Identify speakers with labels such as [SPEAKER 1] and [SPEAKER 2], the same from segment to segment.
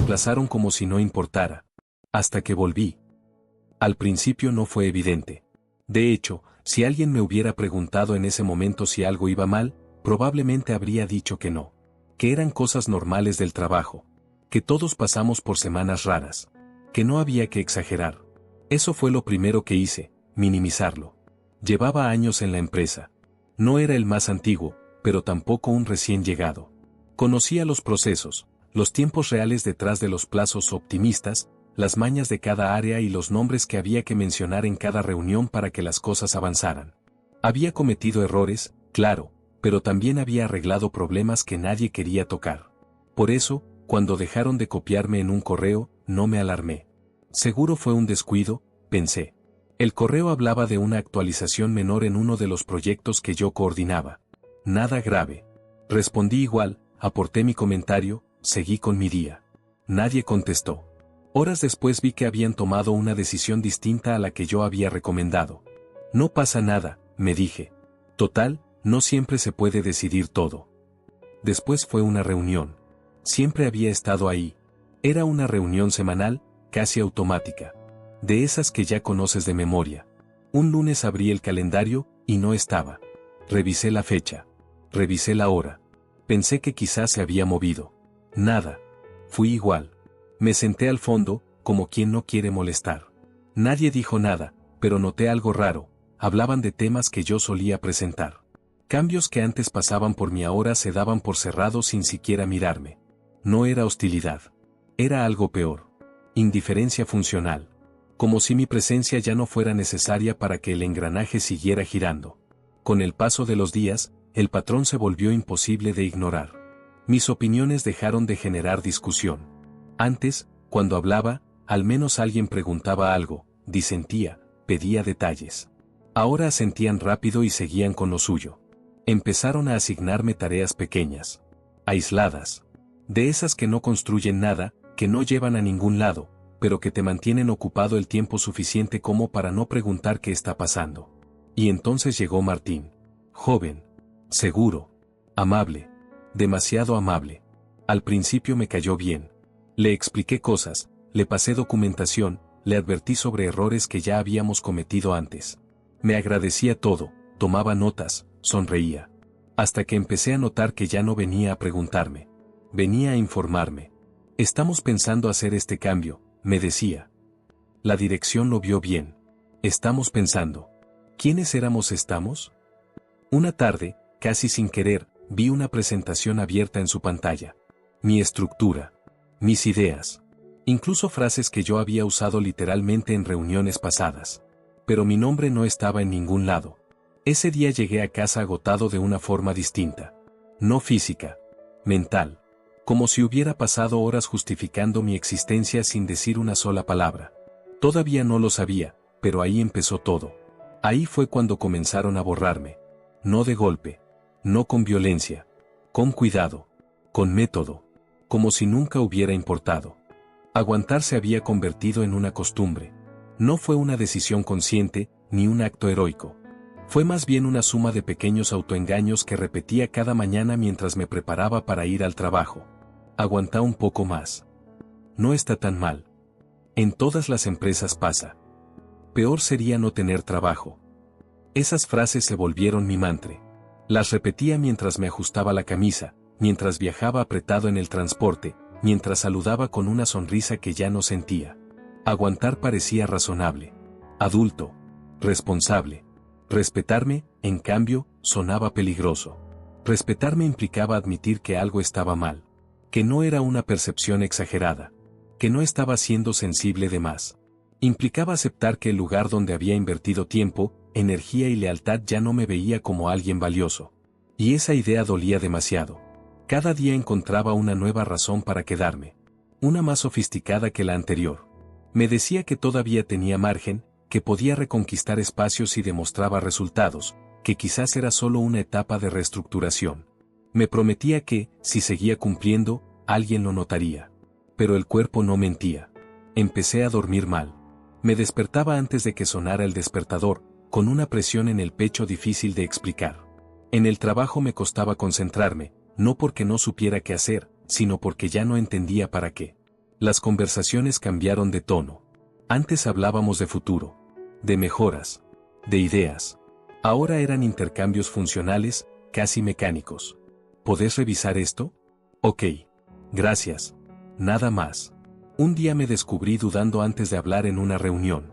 [SPEAKER 1] reemplazaron como si no importara. Hasta que volví. Al principio no fue evidente. De hecho, si alguien me hubiera preguntado en ese momento si algo iba mal, probablemente habría dicho que no. Que eran cosas normales del trabajo. Que todos pasamos por semanas raras. Que no había que exagerar. Eso fue lo primero que hice, minimizarlo. Llevaba años en la empresa. No era el más antiguo, pero tampoco un recién llegado. Conocía los procesos, los tiempos reales detrás de los plazos optimistas, las mañas de cada área y los nombres que había que mencionar en cada reunión para que las cosas avanzaran. Había cometido errores, claro, pero también había arreglado problemas que nadie quería tocar. Por eso, cuando dejaron de copiarme en un correo, no me alarmé. Seguro fue un descuido, pensé. El correo hablaba de una actualización menor en uno de los proyectos que yo coordinaba. Nada grave. Respondí igual, aporté mi comentario, seguí con mi día. Nadie contestó. Horas después vi que habían tomado una decisión distinta a la que yo había recomendado. No pasa nada, me dije. Total, no siempre se puede decidir todo. Después fue una reunión. Siempre había estado ahí. Era una reunión semanal, casi automática. De esas que ya conoces de memoria. Un lunes abrí el calendario, y no estaba. Revisé la fecha. Revisé la hora. Pensé que quizás se había movido. Nada. Fui igual. Me senté al fondo, como quien no quiere molestar. Nadie dijo nada, pero noté algo raro. Hablaban de temas que yo solía presentar. Cambios que antes pasaban por mí ahora se daban por cerrados sin siquiera mirarme. No era hostilidad. Era algo peor. Indiferencia funcional. Como si mi presencia ya no fuera necesaria para que el engranaje siguiera girando. Con el paso de los días, el patrón se volvió imposible de ignorar. Mis opiniones dejaron de generar discusión. Antes, cuando hablaba, al menos alguien preguntaba algo, disentía, pedía detalles. Ahora asentían rápido y seguían con lo suyo. Empezaron a asignarme tareas pequeñas. Aisladas. De esas que no construyen nada, que no llevan a ningún lado, pero que te mantienen ocupado el tiempo suficiente como para no preguntar qué está pasando. Y entonces llegó Martín. Joven. Seguro. Amable. Demasiado amable. Al principio me cayó bien. Le expliqué cosas, le pasé documentación, le advertí sobre errores que ya habíamos cometido antes. Me agradecía todo, tomaba notas, sonreía. Hasta que empecé a notar que ya no venía a preguntarme. Venía a informarme. Estamos pensando hacer este cambio, me decía. La dirección lo vio bien. Estamos pensando. ¿Quiénes estamos? Una tarde, casi sin querer, vi una presentación abierta en su pantalla. Mi estructura. Mis ideas. Incluso frases que yo había usado literalmente en reuniones pasadas. Pero mi nombre no estaba en ningún lado. Ese día llegué a casa agotado de una forma distinta. No física. Mental. Como si hubiera pasado horas justificando mi existencia sin decir una sola palabra. Todavía no lo sabía, pero ahí empezó todo. Ahí fue cuando comenzaron a borrarme. No de golpe. No con violencia. Con cuidado. Con método. Como si nunca hubiera importado. Aguantar se había convertido en una costumbre. No fue una decisión consciente, ni un acto heroico. Fue más bien una suma de pequeños autoengaños que repetía cada mañana mientras me preparaba para ir al trabajo. Aguanta un poco más. No está tan mal. En todas las empresas pasa. Peor sería no tener trabajo. Esas frases se volvieron mi mantra. Las repetía mientras me ajustaba la camisa, mientras viajaba apretado en el transporte, mientras saludaba con una sonrisa que ya no sentía. Aguantar parecía razonable. Adulto. Responsable. Respetarme, en cambio, sonaba peligroso. Respetarme implicaba admitir que algo estaba mal. Que no era una percepción exagerada. Que no estaba siendo sensible de más. Implicaba aceptar que el lugar donde había invertido tiempo, energía y lealtad ya no me veía como alguien valioso. Y esa idea dolía demasiado. Cada día encontraba una nueva razón para quedarme. Una más sofisticada que la anterior. Me decía que todavía tenía margen, que podía reconquistar espacios si demostraba resultados, que quizás era solo una etapa de reestructuración. Me prometía que, si seguía cumpliendo, alguien lo notaría. Pero el cuerpo no mentía. Empecé a dormir mal. Me despertaba antes de que sonara el despertador, con una presión en el pecho difícil de explicar. En el trabajo me costaba concentrarme, no porque no supiera qué hacer, sino porque ya no entendía para qué. Las conversaciones cambiaron de tono. Antes hablábamos de futuro, de mejoras, de ideas. Ahora eran intercambios funcionales, casi mecánicos. ¿Podés revisar esto? Ok. Gracias. Nada más. Un día me descubrí dudando antes de hablar en una reunión.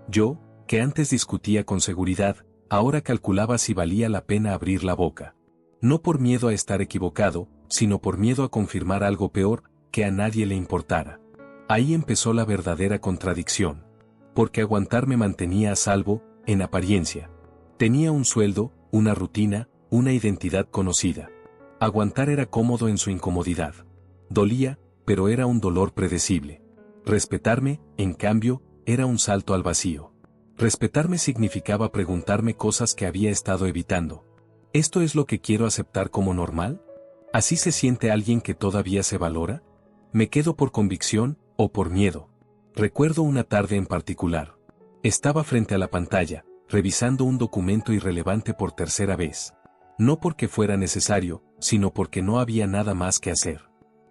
[SPEAKER 1] Yo, que antes discutía con seguridad, ahora calculaba si valía la pena abrir la boca. No por miedo a estar equivocado, sino por miedo a confirmar algo peor, que a nadie le importara. Ahí empezó la verdadera contradicción. Porque aguantar me mantenía a salvo, en apariencia. Tenía un sueldo, una rutina, una identidad conocida. Aguantar era cómodo en su incomodidad. Dolía, pero era un dolor predecible. Respetarme, en cambio, era un salto al vacío. Respetarme significaba preguntarme cosas que había estado evitando. ¿Esto es lo que quiero aceptar como normal? ¿Así se siente alguien que todavía se valora? ¿Me quedo por convicción, o por miedo? Recuerdo una tarde en particular. Estaba frente a la pantalla, revisando un documento irrelevante por tercera vez. No porque fuera necesario, sino porque no había nada más que hacer.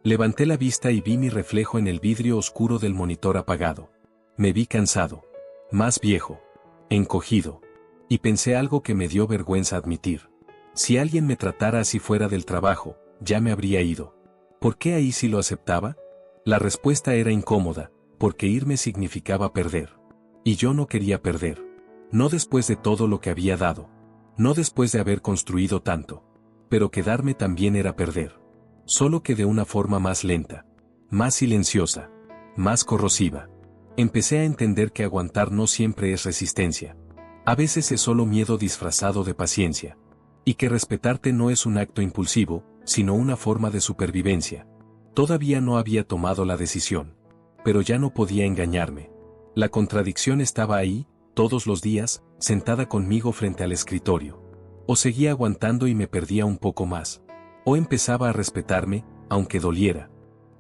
[SPEAKER 1] Levanté la vista y vi mi reflejo en el vidrio oscuro del monitor apagado. Me vi cansado, más viejo, encogido. Y pensé algo que me dio vergüenza admitir. Si alguien me tratara así fuera del trabajo, ya me habría ido. ¿Por qué ahí sí lo aceptaba? La respuesta era incómoda, porque irme significaba perder. Y yo no quería perder. No después de todo lo que había dado. No después de haber construido tanto. Pero quedarme también era perder. Solo que de una forma más lenta, más silenciosa, más corrosiva. Empecé a entender que aguantar no siempre es resistencia. A veces es solo miedo disfrazado de paciencia. Y que respetarte no es un acto impulsivo, sino una forma de supervivencia. Todavía no había tomado la decisión. Pero ya no podía engañarme. La contradicción estaba ahí, todos los días, sentada conmigo frente al escritorio. O seguía aguantando y me perdía un poco más. O empezaba a respetarme, aunque doliera.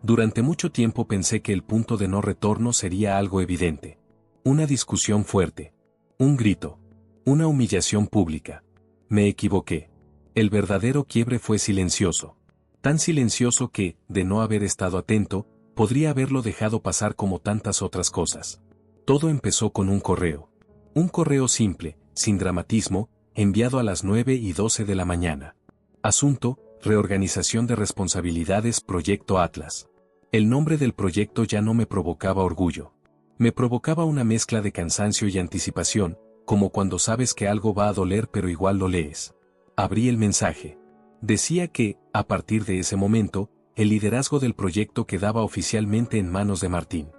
[SPEAKER 1] Durante mucho tiempo pensé que el punto de no retorno sería algo evidente. Una discusión fuerte. Un grito. Una humillación pública. Me equivoqué. El verdadero quiebre fue silencioso. Tan silencioso que, de no haber estado atento, podría haberlo dejado pasar como tantas otras cosas. Todo empezó con un correo. Un correo simple, sin dramatismo, enviado a las 9:12 de la mañana. Asunto: reorganización de responsabilidades Proyecto Atlas. El nombre del proyecto ya no me provocaba orgullo. Me provocaba una mezcla de cansancio y anticipación, como cuando sabes que algo va a doler pero igual lo lees. Abrí el mensaje. Decía que, a partir de ese momento, el liderazgo del proyecto quedaba oficialmente en manos de Martín.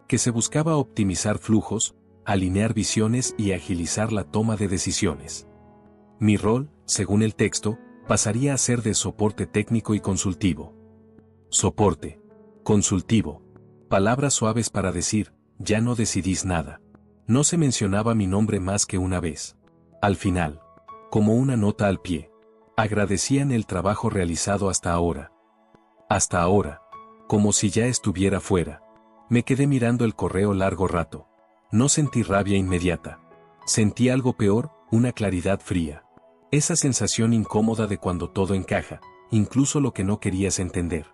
[SPEAKER 1] Que se buscaba optimizar flujos, alinear visiones y agilizar la toma de decisiones. Mi rol, según el texto, pasaría a ser de soporte técnico y consultivo. Soporte. Consultivo. Palabras suaves para decir, ya no decidís nada. No se mencionaba mi nombre más que una vez. Al final. Como una nota al pie. Agradecían el trabajo realizado hasta ahora. Hasta ahora. Como si ya estuviera fuera. Me quedé mirando el correo largo rato. No sentí rabia inmediata. Sentí algo peor, una claridad fría. Esa sensación incómoda de cuando todo encaja, incluso lo que no querías entender.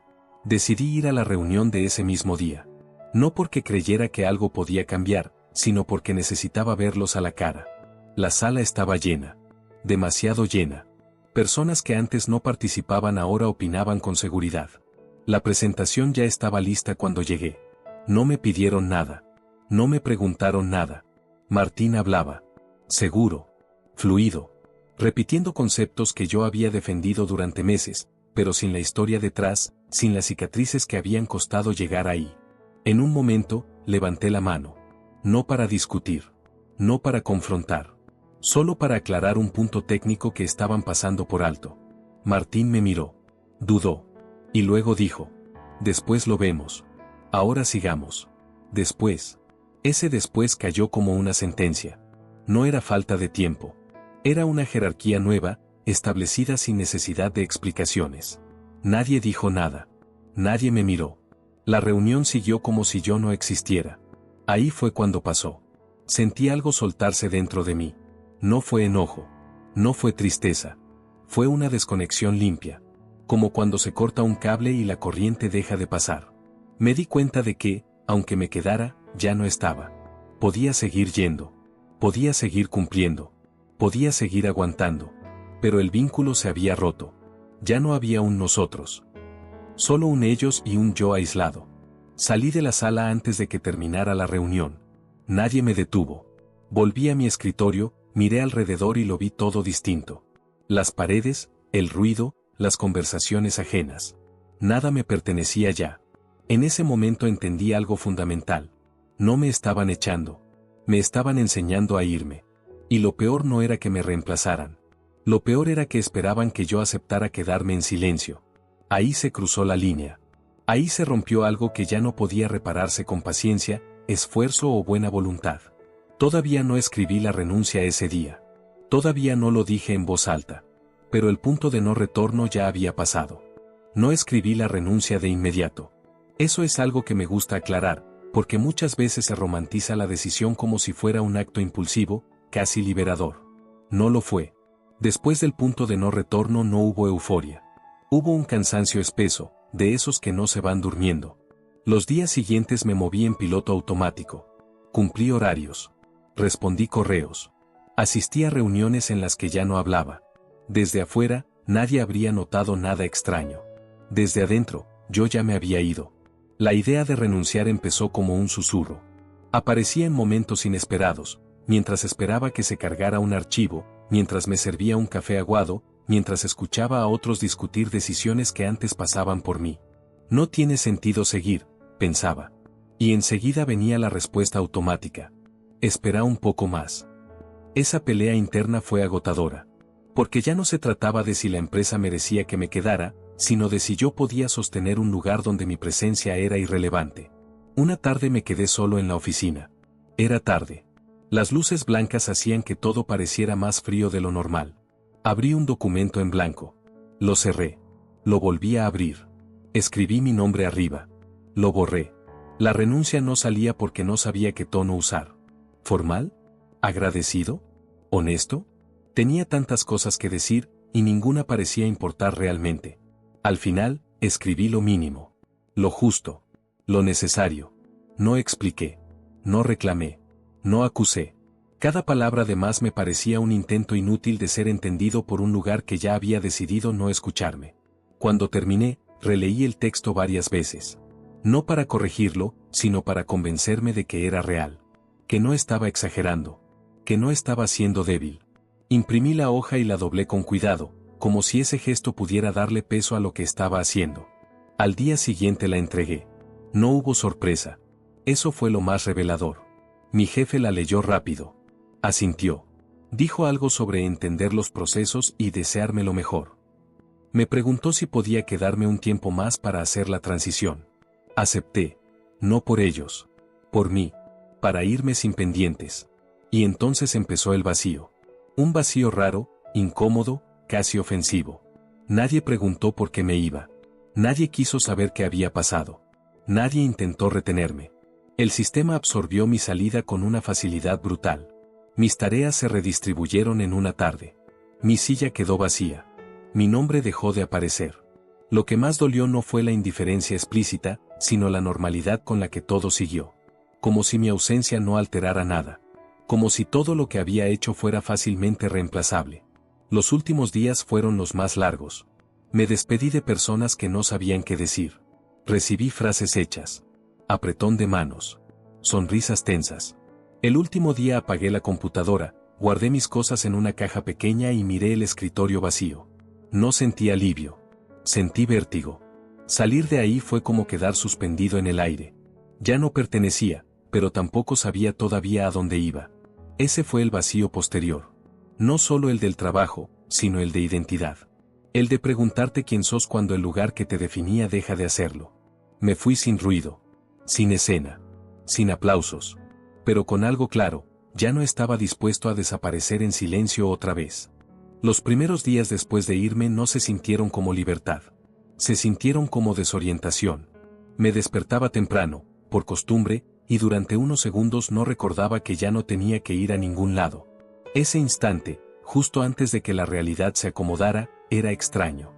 [SPEAKER 1] Decidí ir a la reunión de ese mismo día. No porque creyera que algo podía cambiar, sino porque necesitaba verlos a la cara. La sala estaba llena. Demasiado llena. Personas que antes no participaban ahora opinaban con seguridad. La presentación ya estaba lista cuando llegué. No me pidieron nada. No me preguntaron nada. Martín hablaba. Seguro. Fluido. Repitiendo conceptos que yo había defendido durante meses, pero sin la historia detrás, sin las cicatrices que habían costado llegar ahí. En un momento, levanté la mano. No para discutir. No para confrontar. Solo para aclarar un punto técnico que estaban pasando por alto. Martín me miró. Dudó. Y luego dijo. Después lo vemos. Ahora sigamos. Después. Ese después cayó como una sentencia. No era falta de tiempo. Era una jerarquía nueva, establecida sin necesidad de explicaciones. Nadie dijo nada. Nadie me miró. La reunión siguió como si yo no existiera. Ahí fue cuando pasó. Sentí algo soltarse dentro de mí. No fue enojo. No fue tristeza. Fue una desconexión limpia. Como cuando se corta un cable y la corriente deja de pasar. Me di cuenta de que, aunque me quedara, ya no estaba. Podía seguir yendo. Podía seguir cumpliendo. Podía seguir aguantando. Pero el vínculo se había roto. Ya no había un nosotros. Solo un ellos y un yo aislado. Salí de la sala antes de que terminara la reunión. Nadie me detuvo. Volví a mi escritorio, miré alrededor y lo vi todo distinto. Las paredes, el ruido, las conversaciones ajenas. Nada me pertenecía ya. En ese momento entendí algo fundamental. No me estaban echando. Me estaban enseñando a irme. Y lo peor no era que me reemplazaran. Lo peor era que esperaban que yo aceptara quedarme en silencio. Ahí se cruzó la línea. Ahí se rompió algo que ya no podía repararse con paciencia, esfuerzo o buena voluntad. Todavía no escribí la renuncia ese día. Todavía no lo dije en voz alta. Pero el punto de no retorno ya había pasado. No escribí la renuncia de inmediato. Eso es algo que me gusta aclarar, porque muchas veces se romantiza la decisión como si fuera un acto impulsivo, casi liberador. No lo fue. Después del punto de no retorno no hubo euforia. Hubo un cansancio espeso, de esos que no se van durmiendo. Los días siguientes me moví en piloto automático. Cumplí horarios. Respondí correos. Asistí a reuniones en las que ya no hablaba. Desde afuera, nadie habría notado nada extraño. Desde adentro, yo ya me había ido. La idea de renunciar empezó como un susurro. Aparecía en momentos inesperados, mientras esperaba que se cargara un archivo, mientras me servía un café aguado, mientras escuchaba a otros discutir decisiones que antes pasaban por mí. No tiene sentido seguir, pensaba. Y enseguida venía la respuesta automática. Espera un poco más. Esa pelea interna fue agotadora. Porque ya no se trataba de si la empresa merecía que me quedara, sino de si yo podía sostener un lugar donde mi presencia era irrelevante. Una tarde me quedé solo en la oficina. Era tarde. Las luces blancas hacían que todo pareciera más frío de lo normal. Abrí un documento en blanco. Lo cerré. Lo volví a abrir. Escribí mi nombre arriba. Lo borré. La renuncia no salía porque no sabía qué tono usar. ¿Formal? ¿Agradecido? ¿Honesto? Tenía tantas cosas que decir, y ninguna parecía importar realmente. Al final, escribí lo mínimo. Lo justo. Lo necesario. No expliqué. No reclamé. No acusé. Cada palabra de más me parecía un intento inútil de ser entendido por un lugar que ya había decidido no escucharme. Cuando terminé, releí el texto varias veces. No para corregirlo, sino para convencerme de que era real. Que no estaba exagerando. Que no estaba siendo débil. Imprimí la hoja y la doblé con cuidado, como si ese gesto pudiera darle peso a lo que estaba haciendo. Al día siguiente la entregué. No hubo sorpresa. Eso fue lo más revelador. Mi jefe la leyó rápido. Asintió. Dijo algo sobre entender los procesos y desearme lo mejor. Me preguntó si podía quedarme un tiempo más para hacer la transición. Acepté. No por ellos. Por mí. Para irme sin pendientes. Y entonces empezó el vacío. Un vacío raro, incómodo, casi ofensivo. Nadie preguntó por qué me iba. Nadie quiso saber qué había pasado. Nadie intentó retenerme. El sistema absorbió mi salida con una facilidad brutal. Mis tareas se redistribuyeron en una tarde. Mi silla quedó vacía. Mi nombre dejó de aparecer. Lo que más dolió no fue la indiferencia explícita, sino la normalidad con la que todo siguió. Como si mi ausencia no alterara nada. Como si todo lo que había hecho fuera fácilmente reemplazable. Los últimos días fueron los más largos. Me despedí de personas que no sabían qué decir. Recibí frases hechas. Apretón de manos. Sonrisas tensas. El último día apagué la computadora, guardé mis cosas en una caja pequeña y miré el escritorio vacío. No sentí alivio. Sentí vértigo. Salir de ahí fue como quedar suspendido en el aire. Ya no pertenecía, pero tampoco sabía todavía a dónde iba. Ese fue el vacío posterior. No solo el del trabajo, sino el de identidad. El de preguntarte quién sos cuando el lugar que te definía deja de hacerlo. Me fui sin ruido. Sin escena. Sin aplausos. Pero con algo claro, ya no estaba dispuesto a desaparecer en silencio otra vez. Los primeros días después de irme no se sintieron como libertad. Se sintieron como desorientación. Me despertaba temprano, por costumbre, y durante unos segundos no recordaba que ya no tenía que ir a ningún lado. Ese instante, justo antes de que la realidad se acomodara, era extraño.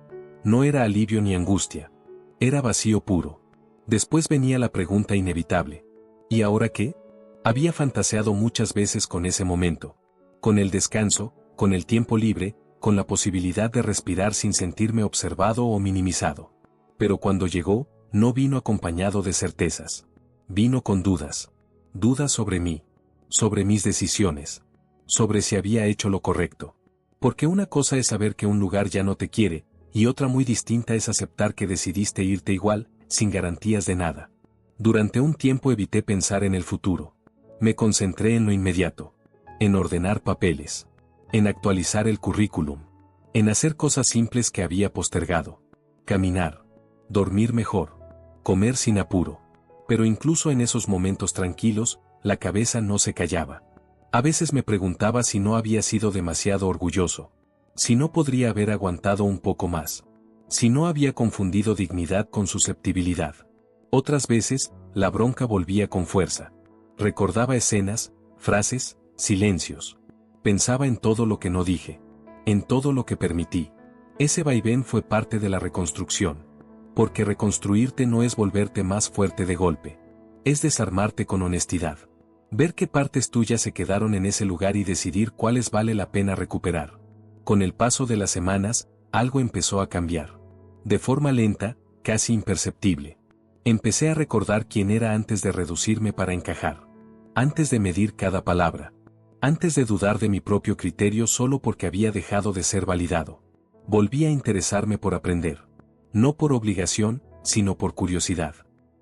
[SPEAKER 1] No era alivio ni angustia. Era vacío puro. Después venía la pregunta inevitable. ¿Y ahora qué? Había fantaseado muchas veces con ese momento. Con el descanso, con el tiempo libre, con la posibilidad de respirar sin sentirme observado o minimizado. Pero cuando llegó, no vino acompañado de certezas. Vino con dudas. Dudas sobre mí. Sobre mis decisiones. Sobre si había hecho lo correcto. Porque una cosa es saber que un lugar ya no te quiere, y otra muy distinta es aceptar que decidiste irte igual, sin garantías de nada. Durante un tiempo evité pensar en el futuro. Me concentré en lo inmediato. En ordenar papeles. En actualizar el currículum. En hacer cosas simples que había postergado. Caminar. Dormir mejor. Comer sin apuro. Pero incluso en esos momentos tranquilos, la cabeza no se callaba. A veces me preguntaba si no había sido demasiado orgulloso. Si no podría haber aguantado un poco más. Si no había confundido dignidad con susceptibilidad. Otras veces, la bronca volvía con fuerza. Recordaba escenas, frases, silencios. Pensaba en todo lo que no dije. En todo lo que permití. Ese vaivén fue parte de la reconstrucción. Porque reconstruirte no es volverte más fuerte de golpe. Es desarmarte con honestidad. Ver qué partes tuyas se quedaron en ese lugar y decidir cuáles vale la pena recuperar. Con el paso de las semanas, algo empezó a cambiar. De forma lenta, casi imperceptible. Empecé a recordar quién era antes de reducirme para encajar. Antes de medir cada palabra. Antes de dudar de mi propio criterio solo porque había dejado de ser validado. Volví a interesarme por aprender. No por obligación, sino por curiosidad.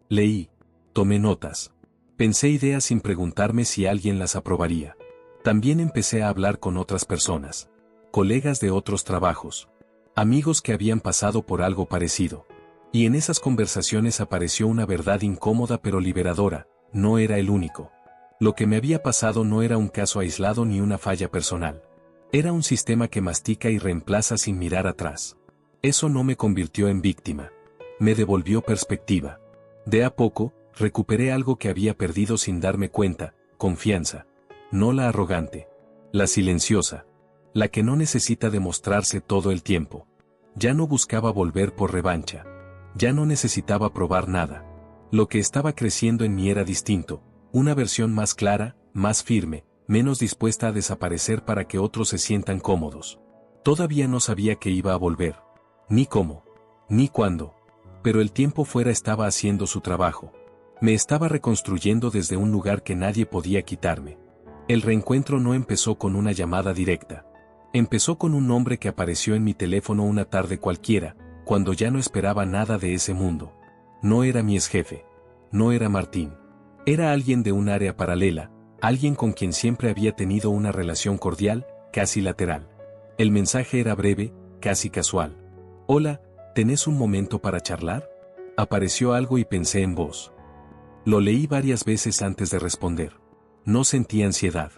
[SPEAKER 1] Leí. Tomé notas. Pensé ideas sin preguntarme si alguien las aprobaría. También empecé a hablar con otras personas. Colegas de otros trabajos. Amigos que habían pasado por algo parecido. Y en esas conversaciones apareció una verdad incómoda pero liberadora: no era el único. Lo que me había pasado no era un caso aislado ni una falla personal. Era un sistema que mastica y reemplaza sin mirar atrás. Eso no me convirtió en víctima. Me devolvió perspectiva. De a poco, recuperé algo que había perdido sin darme cuenta: confianza. No la arrogante. La silenciosa. La que no necesita demostrarse todo el tiempo. Ya no buscaba volver por revancha. Ya no necesitaba probar nada. Lo que estaba creciendo en mí era distinto, una versión más clara, más firme, menos dispuesta a desaparecer para que otros se sientan cómodos. Todavía no sabía que iba a volver. Ni cómo. Ni cuándo. Pero el tiempo fuera estaba haciendo su trabajo. Me estaba reconstruyendo desde un lugar que nadie podía quitarme. El reencuentro no empezó con una llamada directa. Empezó con un nombre que apareció en mi teléfono una tarde cualquiera, cuando ya no esperaba nada de ese mundo. No era mi exjefe. No era Martín. Era alguien de un área paralela, alguien con quien siempre había tenido una relación cordial, casi lateral. El mensaje era breve, casi casual. Hola, ¿tenés un momento para charlar? Apareció algo y pensé en vos. Lo leí varias veces antes de responder. No sentí ansiedad.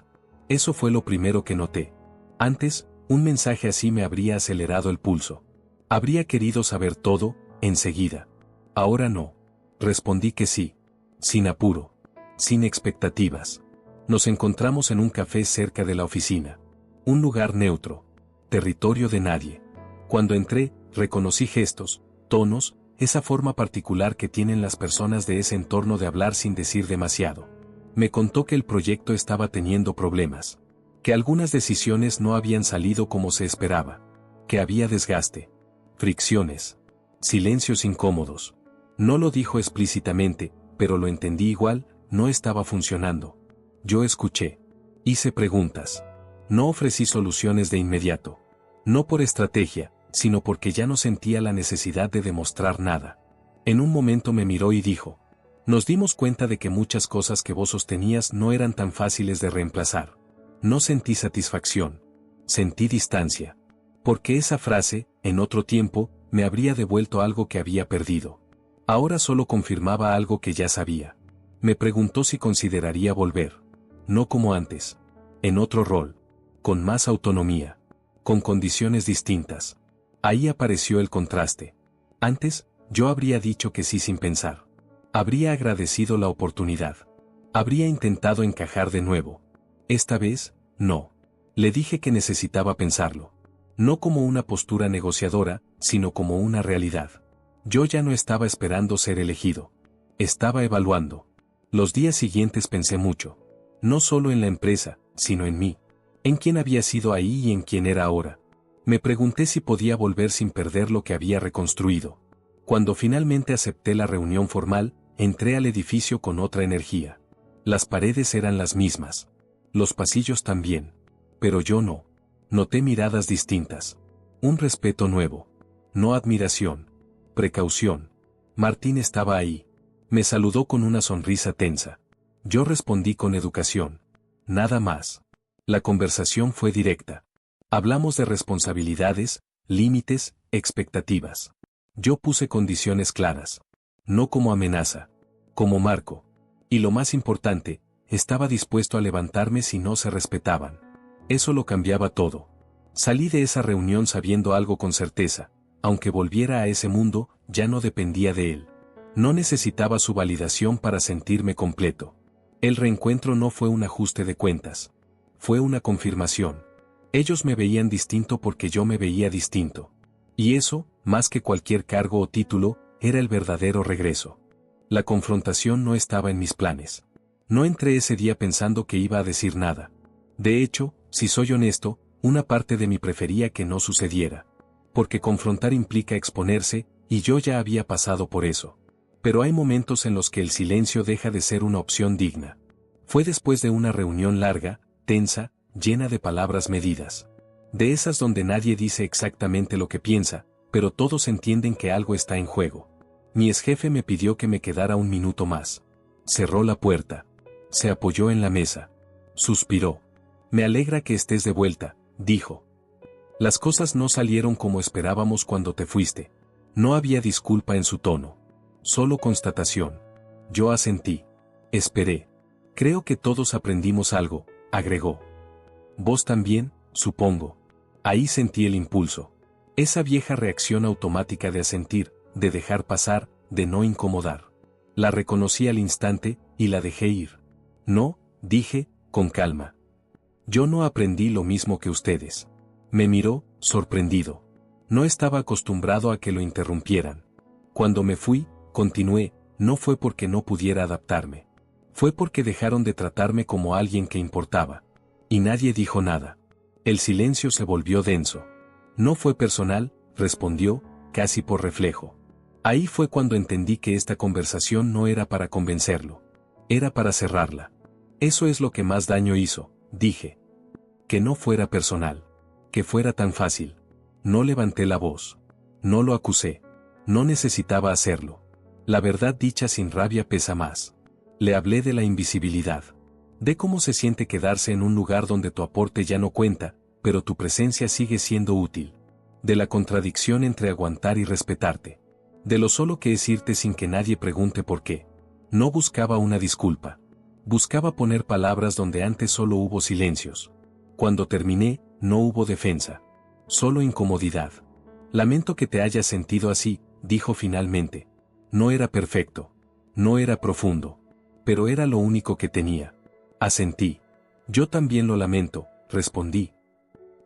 [SPEAKER 1] Eso fue lo primero que noté. Antes, un mensaje así me habría acelerado el pulso. Habría querido saber todo, enseguida. Ahora no. Respondí que sí. Sin apuro. Sin expectativas. Nos encontramos en un café cerca de la oficina. Un lugar neutro. Territorio de nadie. Cuando entré, reconocí gestos, tonos, esa forma particular que tienen las personas de ese entorno de hablar sin decir demasiado. Me contó que el proyecto estaba teniendo problemas. Que algunas decisiones no habían salido como se esperaba. Que había desgaste. Fricciones. Silencios incómodos. No lo dijo explícitamente, pero lo entendí igual: no estaba funcionando. Yo escuché. Hice preguntas. No ofrecí soluciones de inmediato. No por estrategia, sino porque ya no sentía la necesidad de demostrar nada. En un momento me miró y dijo: nos dimos cuenta de que muchas cosas que vos sostenías no eran tan fáciles de reemplazar. No sentí satisfacción. Sentí distancia. Porque esa frase, en otro tiempo, me habría devuelto algo que había perdido. Ahora solo confirmaba algo que ya sabía. Me preguntó si consideraría volver. No como antes. En otro rol. Con más autonomía. Con condiciones distintas. Ahí apareció el contraste. Antes, yo habría dicho que sí sin pensar. Habría agradecido la oportunidad. Habría intentado encajar de nuevo. Esta vez, no. Le dije que necesitaba pensarlo. No como una postura negociadora, sino como una realidad. Yo ya no estaba esperando ser elegido. Estaba evaluando. Los días siguientes pensé mucho. No solo en la empresa, sino en mí. En quién había sido ahí y en quién era ahora. Me pregunté si podía volver sin perder lo que había reconstruido. Cuando finalmente acepté la reunión formal, entré al edificio con otra energía. Las paredes eran las mismas. Los pasillos también. Pero yo no. Noté miradas distintas. Un respeto nuevo. No admiración. Precaución. Martín estaba ahí. Me saludó con una sonrisa tensa. Yo respondí con educación. Nada más. La conversación fue directa. Hablamos de responsabilidades, límites, expectativas. Yo puse condiciones claras. No como amenaza. Como marco. Y lo más importante, estaba dispuesto a levantarme si no se respetaban. Eso lo cambiaba todo. Salí de esa reunión sabiendo algo con certeza. Aunque volviera a ese mundo, ya no dependía de él. No necesitaba su validación para sentirme completo. El reencuentro no fue un ajuste de cuentas. Fue una confirmación. Ellos me veían distinto porque yo me veía distinto. Y eso, más que cualquier cargo o título, era el verdadero regreso. La confrontación no estaba en mis planes. No entré ese día pensando que iba a decir nada. De hecho, si soy honesto, una parte de mí prefería que no sucediera. Porque confrontar implica exponerse, y yo ya había pasado por eso. Pero hay momentos en los que el silencio deja de ser una opción digna. Fue después de una reunión larga, tensa, llena de palabras medidas. De esas donde nadie dice exactamente lo que piensa, pero todos entienden que algo está en juego. Mi exjefe me pidió que me quedara un minuto más. Cerró la puerta. Se apoyó en la mesa. Suspiró. Me alegra que estés de vuelta, dijo. Las cosas no salieron como esperábamos cuando te fuiste. No había disculpa en su tono. Solo constatación. Yo asentí. Esperé. Creo que todos aprendimos algo, agregó. Vos también, supongo. Ahí sentí el impulso. Esa vieja reacción automática de asentir, de dejar pasar, de no incomodar. La reconocí al instante, y la dejé ir. No, dije, con calma. Yo no aprendí lo mismo que ustedes. Me miró, sorprendido. No estaba acostumbrado a que lo interrumpieran. Cuando me fui, continué, no fue porque no pudiera adaptarme. Fue porque dejaron de tratarme como alguien que importaba. Y nadie dijo nada. El silencio se volvió denso. No fue personal, respondió, casi por reflejo. Ahí fue cuando entendí que esta conversación no era para convencerlo. Era para cerrarla. Eso es lo que más daño hizo, dije. Que no fuera personal. Que fuera tan fácil. No levanté la voz. No lo acusé. No necesitaba hacerlo. La verdad dicha sin rabia pesa más. Le hablé de la invisibilidad. De cómo se siente quedarse en un lugar donde tu aporte ya no cuenta, pero tu presencia sigue siendo útil. De la contradicción entre aguantar y respetarte. De lo solo que es irte sin que nadie pregunte por qué. No buscaba una disculpa. Buscaba poner palabras donde antes solo hubo silencios. Cuando terminé, no hubo defensa. Solo incomodidad. Lamento que te hayas sentido así, dijo finalmente. No era perfecto. No era profundo. Pero era lo único que tenía. Asentí. Yo también lo lamento, respondí.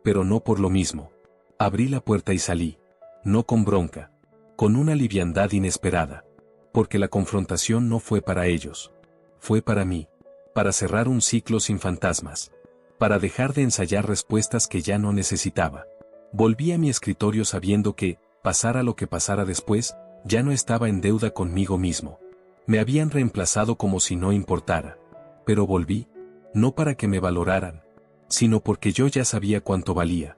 [SPEAKER 1] Pero no por lo mismo. Abrí la puerta y salí. No con bronca. Con una liviandad inesperada. Porque la confrontación no fue para ellos. Fue para mí. Para cerrar un ciclo sin fantasmas. Para dejar de ensayar respuestas que ya no necesitaba. Volví a mi escritorio sabiendo que, pasara lo que pasara después, ya no estaba en deuda conmigo mismo. Me habían reemplazado como si no importara. Pero volví, no para que me valoraran, sino porque yo ya sabía cuánto valía.